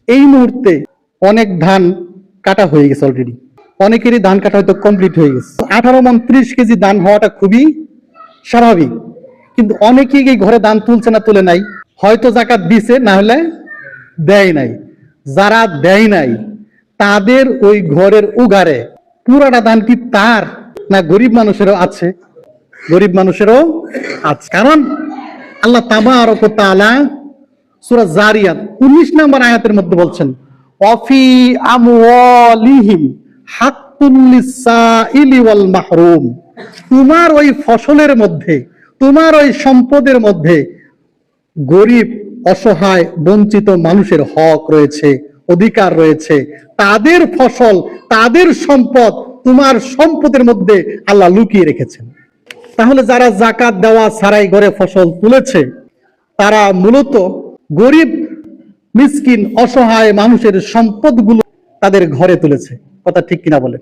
এই মুহূর্তে অনেক ধান কাটা হয়ে গেছে অলরেডি, অনেকেরই ধান কাটা হয়তো কমপ্লিট হয়ে গেছে। 18 মণ 30 কেজি ধান হওয়াটা খুবই স্বাভাবিক, কিন্তু অনেকেই এই ঘরে ধান তুলছে না, তুলে নাই, হয়তো জাকাত দিছে, না হলে দেয় নাই। যারা দেয় নাই তাদের ওই ঘরের উগারে পুরাটা ধান কি তার, না গরিব মানুষেরও আছে? গরিব মানুষেরও আছে, কারণ আল্লাহ তাবারক ওয়া তাআলা সূরা জারিয়াত 19 নম্বর আয়াতের মধ্যে বলছেন, ওয়াফি আমওয়ালিহিম হাক্কুল লিসাইলি ওয়াল মাহরুম। তোমার ওই ফসলের মধ্যে, তোমার ওই সম্পদের মধ্যে গরিব, অসহায়, বঞ্চিত মানুষের হক রয়েছে, অধিকার রয়েছে। তাদের ফসল, তাদের সম্পদ তোমার সম্পদের মধ্যে আল্লাহ লুকিয়ে রেখেছেন। তাহলে যারা জাকাত দেওয়া ছাড়াই ঘরে ফসল তুলেছে, তারা মূলত গরিব, মিসকিন, অসহায় মানুষের সম্পদগুলো তাদের ঘরে তুলেছে। কথা ঠিক কিনা বলেন?